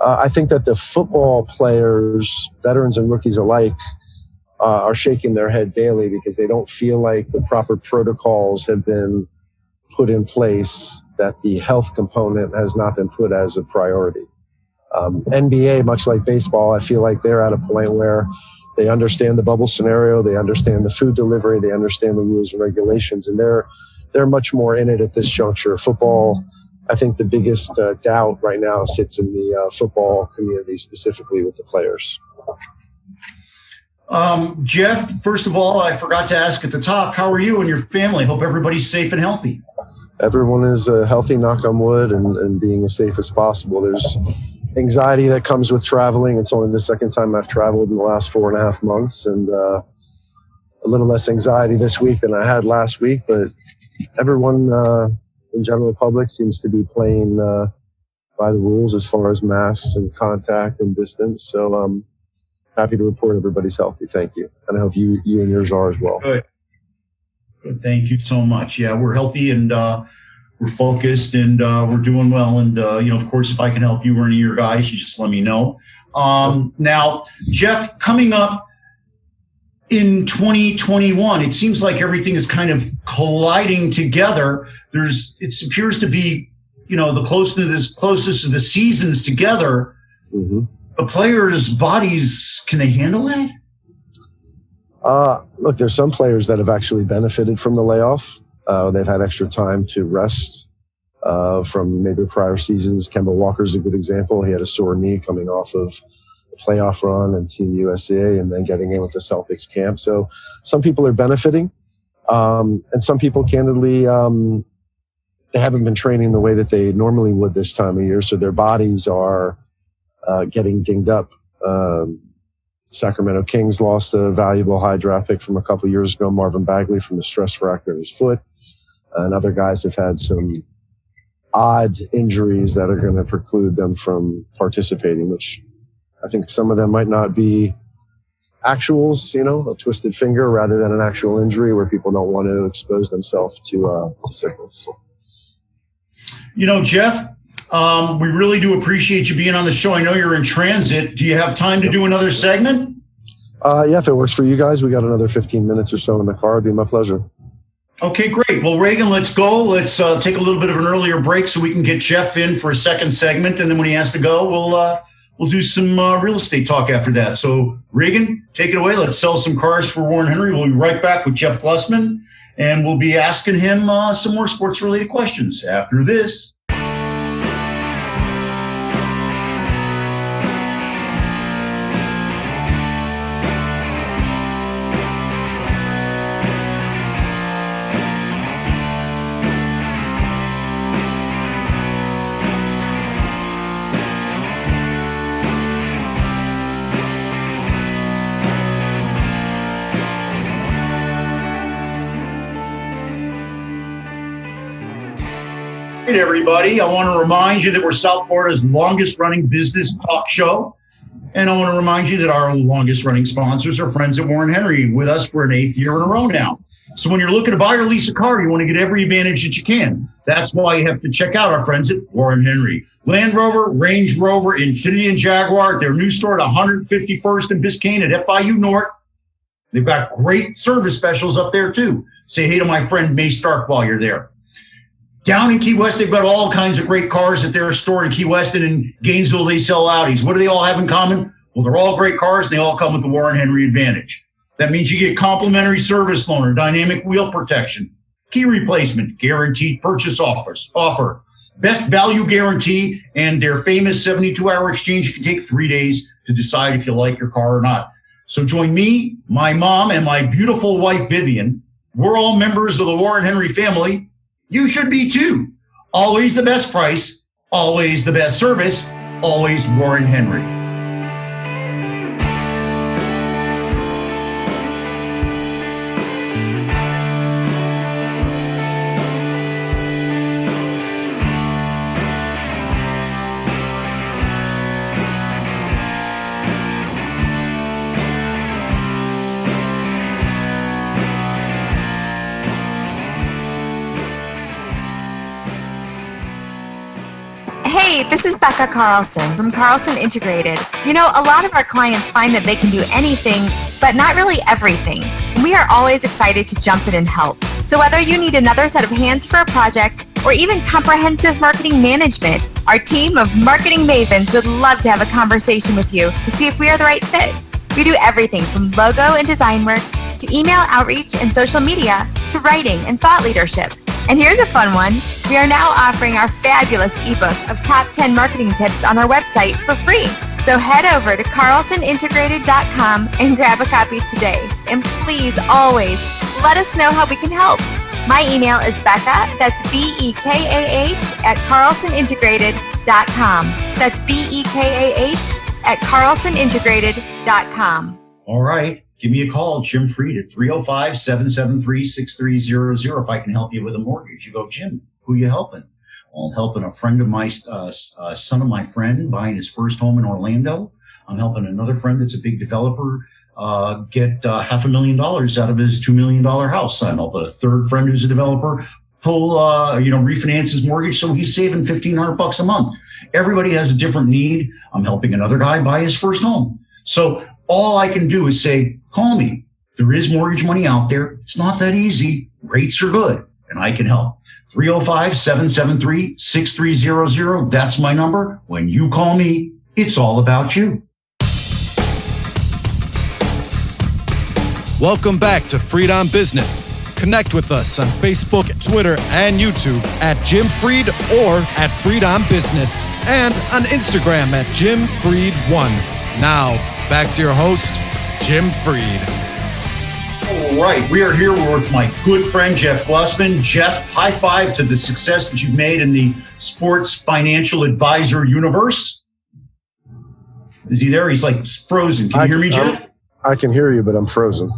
I think that the football players, veterans and rookies alike, are shaking their head daily because they don't feel like the proper protocols have been put in place, that the health component has not been put as a priority. NBA, much like baseball, I feel like they're at a point where they understand the bubble scenario, they understand the food delivery, they understand the rules and regulations, and they're much more in it at this juncture. Football, I think the biggest doubt right now sits in the football community, specifically with the players. Jeff, first of all, I forgot to ask at the top, how are you and your family? Hope everybody's safe and healthy. Everyone is healthy, knock on wood, and being as safe as possible. There's anxiety that comes with traveling. It's only the second time I've traveled in the last 4.5 months, and a little less anxiety this week than I had last week, but everyone in general public seems to be playing by the rules as far as masks and contact and distance. So I'm happy to report everybody's healthy. Thank you. And I hope you and yours are as well. Good. Thank you so much. Yeah, we're healthy and we're focused and we're doing well. And, of course, if I can help you or any of your guys, you just let me know. Now, Jeff, coming up in 2021, it seems like everything is kind of colliding together. It appears to be, the closest of the seasons together. Mm-hmm. The players' bodies, can they handle that? Look, there's some players that have actually benefited from the layoff. They've had extra time to rest from maybe prior seasons. Kemba Walker's a good example. He had a sore knee coming off of a playoff run and Team USA and then getting in with the Celtics camp. So some people are benefiting. And some people, candidly, they haven't been training the way that they normally would this time of year. So their bodies are getting dinged up. Sacramento Kings lost a valuable high draft pick from a couple of years ago, Marvin Bagley, from a stress fracture in his foot. And other guys have had some odd injuries that are going to preclude them from participating, which I think some of them might not be actuals, a twisted finger rather than an actual injury where people don't want to expose themselves to sickness. Jeff, we really do appreciate you being on the show. I know you're in transit. Do you have time to do another segment? Yeah, if it works for you guys, we got another 15 minutes or so in the car. It'd be my pleasure. Okay, great. Well, Reagan, let's go. Let's take a little bit of an earlier break so we can get Jeff in for a second segment. And then when he has to go, we'll do some real estate talk after that. So, Reagan, take it away. Let's sell some cars for Warren Henry. We'll be right back with Jeff Glusman, and we'll be asking him some more sports-related questions after this. Hey, everybody. I want to remind you that we're South Florida's longest running business talk show. And I want to remind you that our longest running sponsors are friends at Warren Henry, with us for an 8th year in a row now. So when you're looking to buy or lease a car, you want to get every advantage that you can. That's why you have to check out our friends at Warren Henry. Land Rover, Range Rover, Infiniti, and Jaguar at their new store at 151st and Biscayne at FIU North. They've got great service specials up there, too. Say hey to my friend May Stark while you're there. Down in Key West, they've got all kinds of great cars at their store in Key West, and in Gainesville, they sell Audis. What do they all have in common? Well, they're all great cars, and they all come with the Warren Henry Advantage. That means you get complimentary service loaner, dynamic wheel protection, key replacement, guaranteed purchase offer, best value guarantee, and their famous 72-hour exchange. You can take 3 days to decide if you like your car or not. So join me, my mom, and my beautiful wife, Vivian. We're all members of the Warren Henry family. You should be too. Always the best price, always the best service, always Warren Henry. Hey, this is Becca Carlson from Carlson Integrated. You know, a lot of our clients find that they can do anything, but not really everything. We are always excited to jump in and help. So whether you need another set of hands for a project or even comprehensive marketing management, our team of marketing mavens would love to have a conversation with you to see if we are the right fit. We do everything from logo and design work to email outreach and social media to writing and thought leadership. And here's a fun one. We are now offering our fabulous ebook of top 10 marketing tips on our website for free. So head over to carlsonintegrated.com and grab a copy today. And please always let us know how we can help. My email is Becca, that's BEKAH at carlsonintegrated.com. That's BEKAH at carlsonintegrated.com. All right. Give me a call, Jim Freed, at 305-773-6300. If I can help you with a mortgage. You go, Jim, who you helping? Well, I'm helping a friend of my son of my friend buying his first home in Orlando. I'm helping another friend that's a big developer get $500,000 out of his $2 million house. I'm helping a third friend who's a developer pull, refinance his mortgage so he's saving $1,500 a month. Everybody has a different need. I'm helping another guy buy his first home. So all I can do is say, call me. There is mortgage money out there. It's not that easy. Rates are good, and I can help. 305-773-6300. That's my number. When you call me, it's all about you. Welcome back to Freed on Business. Connect with us on Facebook, Twitter, and YouTube at Jim Freed or at Freed on Business, and on Instagram at Jim Freed1. Now, back to your host, Jim Freed. All right, we are here with my good friend, Jeff Glusman. Jeff, high five to the success that you've made in the sports financial advisor universe. Is he there? He's like frozen. Can you hear me, Jeff? I can hear you, but I'm frozen.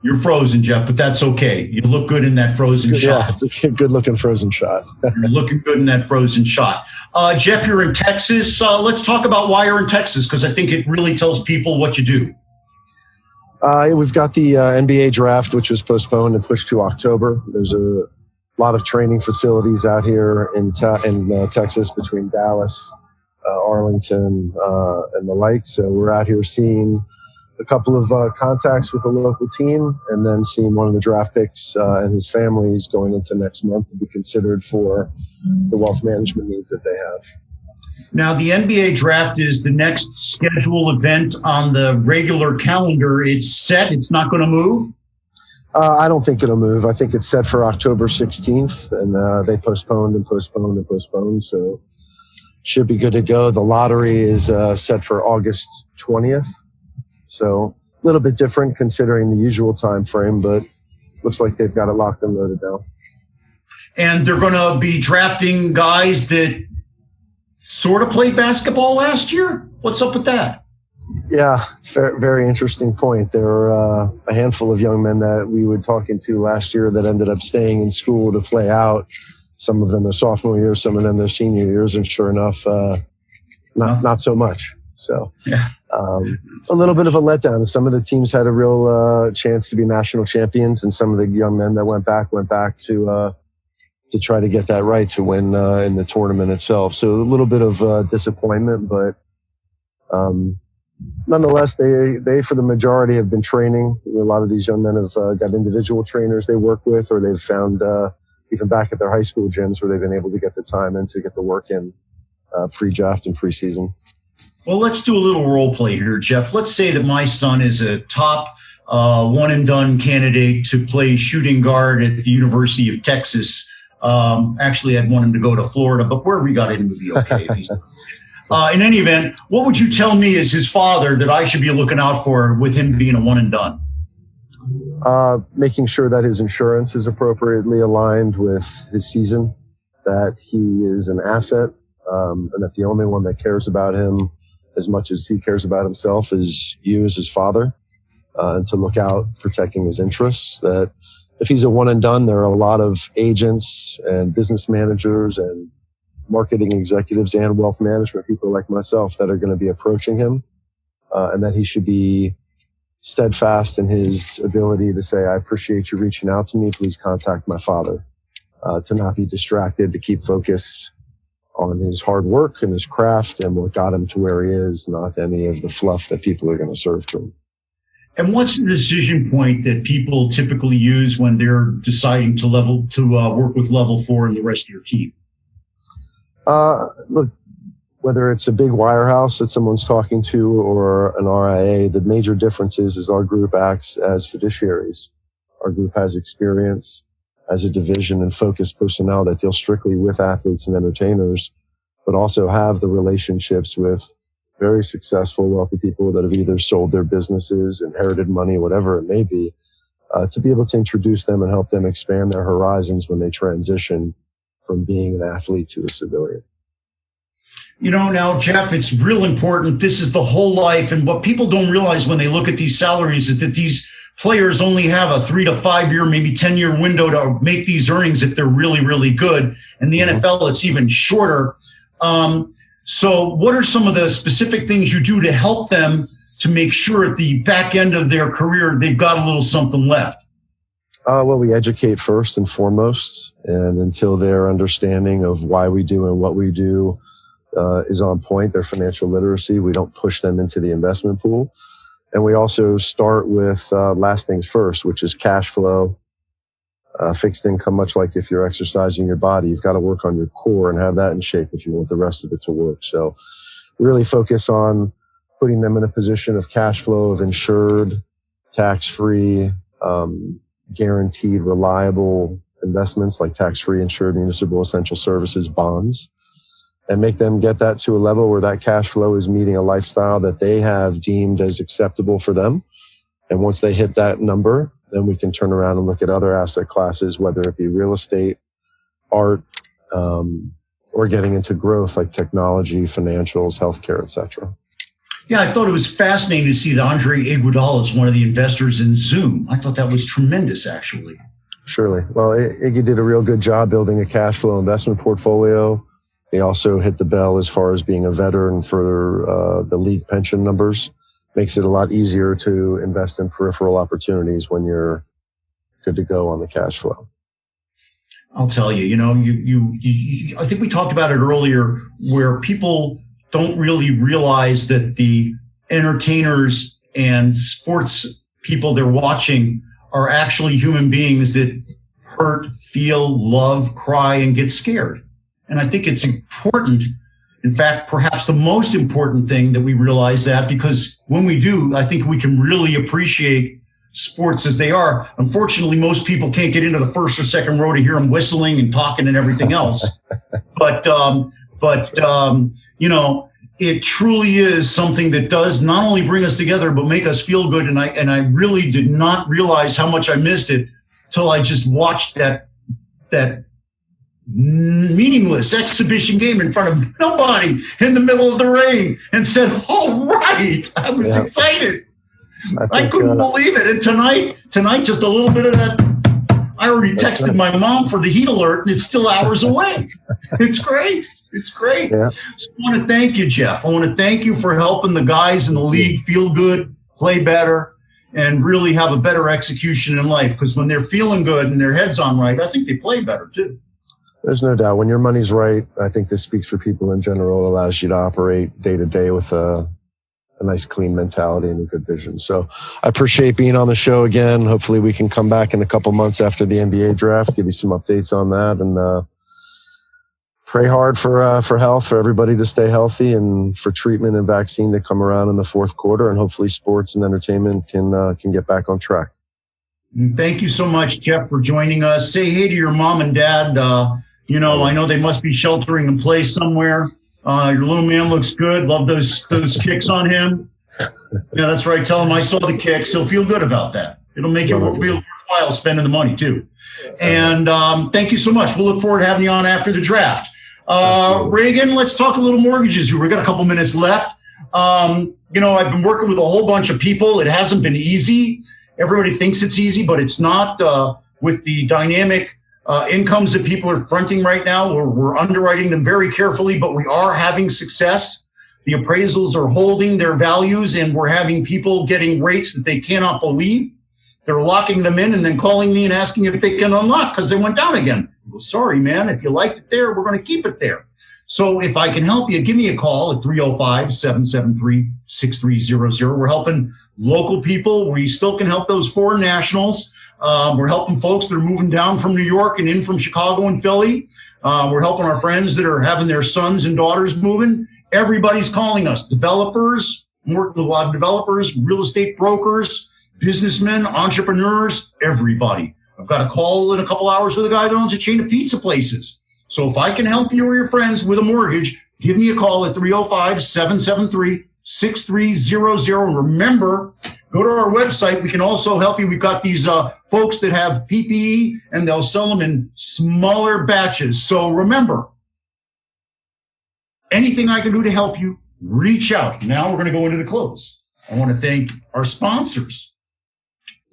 You're frozen, Jeff, but that's okay. You look good in that frozen shot. Yeah, it's a good-looking frozen shot. You're looking good in that frozen shot. Jeff, you're in Texas. Let's talk about why you're in Texas, because I think it really tells people what you do. We've got the NBA draft, which was postponed and pushed to October. There's a lot of training facilities out here in Texas between Dallas, Arlington, and the like. So we're out here seeing a couple of contacts with a local team, and then seeing one of the draft picks and his families going into next month to be considered for the wealth management needs that they have. Now, the NBA draft is the next scheduled event on the regular calendar. It's set. It's not going to move? I don't think it'll move. I think it's set for October 16th, and they postponed and postponed and postponed, so should be good to go. The lottery is set for August 20th. So a little bit different considering the usual time frame, but looks like they've got it locked and loaded now. And they're going to be drafting guys that sort of played basketball last year? What's up with that? Yeah, very interesting point. There were a handful of young men that we were talking to last year that ended up staying in school to play out. Some of them their sophomore years, some of them their senior years, and sure enough, not so much. So yeah. A little bit of a letdown. Some of the teams had a real chance to be national champions, and some of the young men that went back to try to get that right to win in the tournament itself. So a little bit of disappointment, but nonetheless, they for the majority have been training. A lot of these young men have got individual trainers they work with, or they've found even back at their high school gyms where they've been able to get the time in to get the work in pre-draft and preseason. Well, let's do a little role play here, Jeff. Let's say that my son is a top one-and-done candidate to play shooting guard at the University of Texas. Actually, I'd want him to go to Florida, but wherever he got in would be okay. In any event, what would you tell me as his father that I should be looking out for with him being a one-and-done? Making sure that his insurance is appropriately aligned with his season, that he is an asset, and that the only one that cares about him as much as he cares about himself is you as his father, and to look out protecting his interests. That if he's a one and done, there are a lot of agents and business managers and marketing executives and wealth management people like myself that are going to be approaching him, and that he should be steadfast in his ability to say, I appreciate you reaching out to me. Please contact my father, to not be distracted, to keep focused on his hard work and his craft and what got him to where he is, not any of the fluff that people are going to serve to him. And what's the decision point that people typically use when they're deciding to work with Level 4 and the rest of your team? Look, whether it's a big wirehouse that someone's talking to or an RIA, the major difference is our group acts as fiduciaries. Our group has experience as a division and focused personnel that deal strictly with athletes and entertainers, but also have the relationships with very successful, wealthy people that have either sold their businesses, inherited money, whatever it may be, to be able to introduce them and help them expand their horizons when they transition from being an athlete to a civilian. You know, now, Jeff, it's real important. This is the whole life. And what people don't realize when they look at these salaries is that these players only have a 3 to 5 year, maybe 10-year window to make these earnings if they're really, really good. And the NFL, it's even shorter. So what are some of the specific things you do to help them to make sure at the back end of their career they've got a little something left? Well, we educate first and foremost. And until their understanding of why we do and what we do is on point, their financial literacy, we don't push them into the investment pool. And we also start with last things first, which is cash flow, fixed income. Much like if you're exercising your body, you've got to work on your core and have that in shape if you want the rest of it to work. So really focus on putting them in a position of cash flow, of insured, tax-free, guaranteed, reliable investments like tax-free, insured, municipal, essential services, bonds, and make them get that to a level where that cash flow is meeting a lifestyle that they have deemed as acceptable for them. And once they hit that number, then we can turn around and look at other asset classes, whether it be real estate, art, or getting into growth like technology, financials, healthcare, etc. Yeah, I thought it was fascinating to see that Andre Iguodala is one of the investors in Zoom. I thought that was tremendous, actually. Surely. Well, Iggy did a real good job building a cash flow investment portfolio. He also hit the bell as far as being a veteran for the league pension numbers. Makes it a lot easier to invest in peripheral opportunities when you're good to go on the cash flow. I'll tell you, you I think we talked about it earlier, where people don't really realize that the entertainers and sports people they're watching are actually human beings that hurt, feel, love, cry, and get scared. And I think it's important, in fact, perhaps the most important thing that we realize that, because when we do, I think we can really appreciate sports as they are. Unfortunately, most people can't get into the first or second row to hear them whistling and talking and everything else. But it truly is something that does not only bring us together, but make us feel good. And I really did not realize how much I missed it till I just watched that meaningless exhibition game in front of nobody in the middle of the rain and said, all right, I was excited. I couldn't believe it. And tonight, just a little bit of that. I already texted my mom for the heat alert, and it's still hours away. It's great. It's great. Yeah. So I want to thank you, Jeff. I want to thank you for helping the guys in the league feel good, play better, and really have a better execution in life. Because when they're feeling good and their head's on right, I think they play better too. There's no doubt. When your money's right, I think this speaks for people in general. It allows you to operate day to day with a nice, clean mentality and a good vision. So I appreciate being on the show again. Hopefully we can come back in a couple months after the NBA draft, give you some updates on that, and pray hard for health, for everybody to stay healthy, and for treatment and vaccine to come around in the fourth quarter, and hopefully sports and entertainment can get back on track. Thank you so much, Jeff, for joining us. Say hey to your mom and dad. I know they must be sheltering in place somewhere. Your little man looks good. Love those kicks on him. Yeah, that's right. Tell him I saw the kicks. He'll feel good about that. It'll make it feel worthwhile spending the money too. And thank you so much. We'll look forward to having you on after the draft. Reagan, let's talk a little mortgages. We've got a couple minutes left. I've been working with a whole bunch of people. It hasn't been easy. Everybody thinks it's easy, but it's not. With the dynamic incomes that people are fronting right now, we're underwriting them very carefully, but we are having success. The appraisals are holding their values, and we're having people getting rates that they cannot believe. They're locking them in and then calling me and asking if they can unlock because they went down again. Well, sorry, man. If you liked it there, we're going to keep it there. So if I can help you, give me a call at 305-773-6300. We're helping local people. We still can help those foreign nationals. We're helping folks that are moving down from New York and in from Chicago and Philly. We're helping our friends that are having their sons and daughters moving. Everybody's calling us. Developers, I'm working with a lot of developers, real estate brokers, businessmen, entrepreneurs, everybody. I've got a call in a couple hours with a guy that owns a chain of pizza places. So if I can help you or your friends with a mortgage, give me a call at 305-773-6300. And remember, go to our website. We can also help you. We've got these folks that have PPE, and they'll sell them in smaller batches. So remember, anything I can do to help you, reach out. Now we're going to go into the close. I want to thank our sponsors,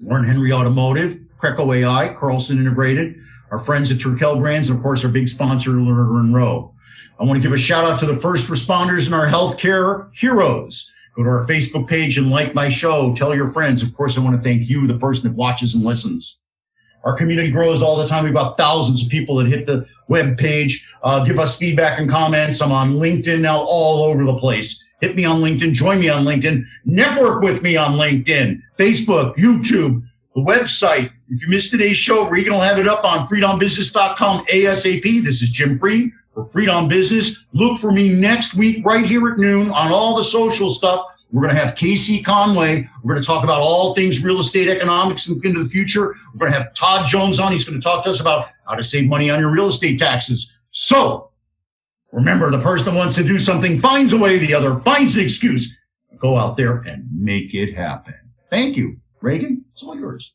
Warren Henry Automotive, Creco AI, Carlson Integrated, our friends at Turkel Brands, and of course, our big sponsor, Lerner and Rowe. I want to give a shout out to the first responders and our healthcare heroes. Go to our Facebook page and like my show. Tell your friends. Of course, I want to thank you, the person that watches and listens. Our community grows all the time. We've got thousands of people that hit the web page, give us feedback and comments. I'm on LinkedIn now, all over the place. Hit me on LinkedIn. Join me on LinkedIn. Network with me on LinkedIn, Facebook, YouTube, the website. If you missed today's show, Regan will have it up on freedombusiness.com ASAP. This is Jim Freed for Freedom Business. Look for me next week right here at noon on all the social stuff. We're going to have Casey Conway. We're going to talk about all things real estate economics into the future. We're going to have Todd Jones on. He's going to talk to us about how to save money on your real estate taxes. So remember, the person that wants to do something finds a way, the other finds an excuse. Go out there and make it happen. Thank you. Reagan, it's all yours.